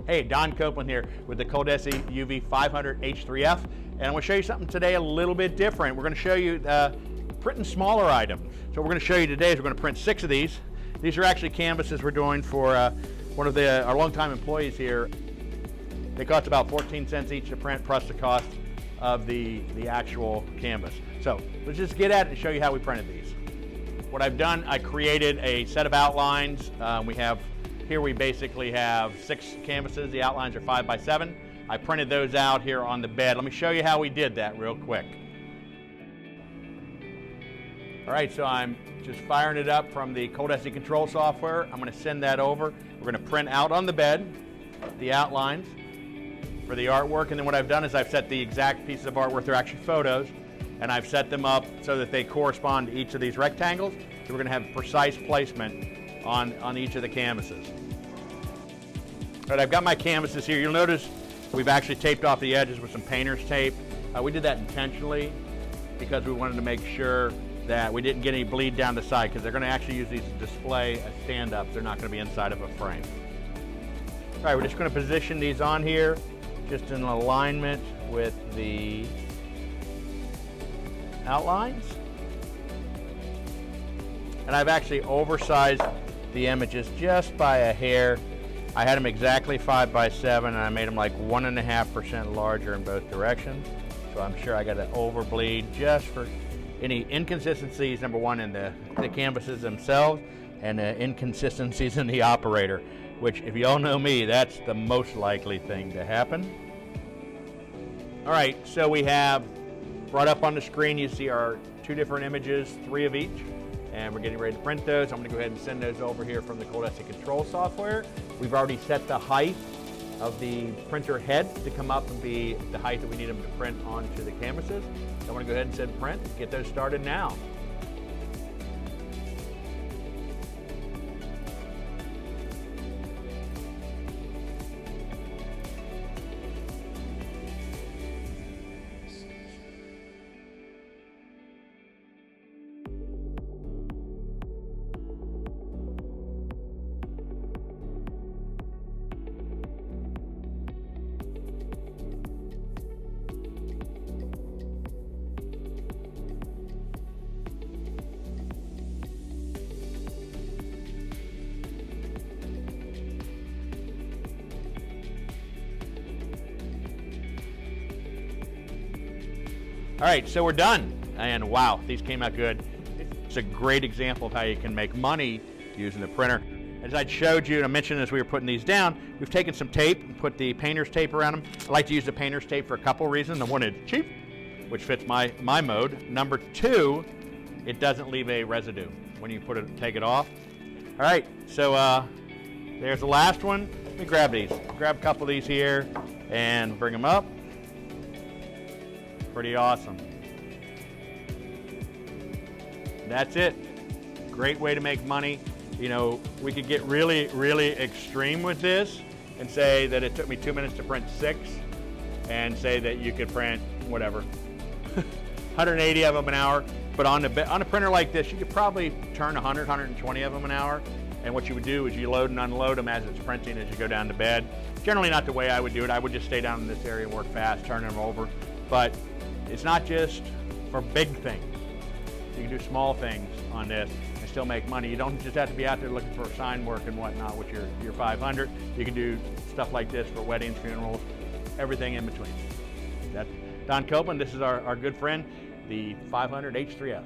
Hey, Don Copeland here with the Coldesi UV 500 H3F, and I'm going to show you something today a little bit different. We're going to show you printing smaller items. So what we're going to show you today is we're going to print 6 of these. These are actually canvases we're doing for one of our longtime employees here. They cost about 14 cents each to print, plus the cost of the actual canvas. So let's just get at it and show you how we printed these. What I've done, I created a set of outlines. Here we basically have 6 canvases. The outlines are 5 by 7. I printed those out here on the bed. Let me show you how we did that real quick. All right, so I'm just firing it up from the Coldesi control software. I'm going to send that over. We're going to print out on the bed the outlines for the artwork, and then what I've done is I've set the exact pieces of artwork. They're actually photos, and I've set them up so that they correspond to each of these rectangles. So we're going to have precise placement on each of the canvases. All right, I've got my canvases here. You'll notice we've actually taped off the edges with some painter's tape. We did that intentionally because we wanted to make sure that we didn't get any bleed down the side, because they're going to actually use these to display as stand-ups. They're not going to be inside of a frame. All right, we're just going to position these on here just in alignment with the outlines. And I've actually oversized the images just by a hair. I had them exactly 5 by 7, and I made them like 1.5% larger in both directions. So I'm sure I got to overbleed just for any inconsistencies, number one, in the canvases themselves, and the inconsistencies in the operator, which, if you all know me, that's the most likely thing to happen. All right, so we have brought up on the screen, you see our 2 different images, 3 of each. And we're getting ready to print those. I'm going to go ahead and send those over here from the Coldesi control software. We've already set the height of the printer head to come up and be the height that we need them to print onto the canvases. So I'm going to go ahead and send print, get those started now. All right, so we're done, and wow, these came out good. It's a great example of how you can make money using the printer. As I showed you, and I mentioned as we were putting these down, we've taken some tape and put the painter's tape around them. I like to use the painter's tape for a couple reasons. Number one, it's cheap, which fits my mode. Number 2, it doesn't leave a residue when you take it off. All right, so there's the last one. Let me grab these. Grab a couple of these here and bring them up. Pretty awesome. That's it. Great way to make money. You know, we could get really, really extreme with this and say that it took me 2 minutes to print 6, and say that you could print whatever, 180 of them an hour. But on a printer like this, you could probably turn 100, 120 of them an hour. And what you would do is you load and unload them as it's printing as you go down to bed. Generally not the way I would do it. I would just stay down in this area and work fast, turn them over. But it's not just for big things. You can do small things on this and still make money. You don't just have to be out there looking for sign work and whatnot with your 500. You can do stuff like this for weddings, funerals, everything in between. That's Don Copeland. This is our good friend, the 500 H3F.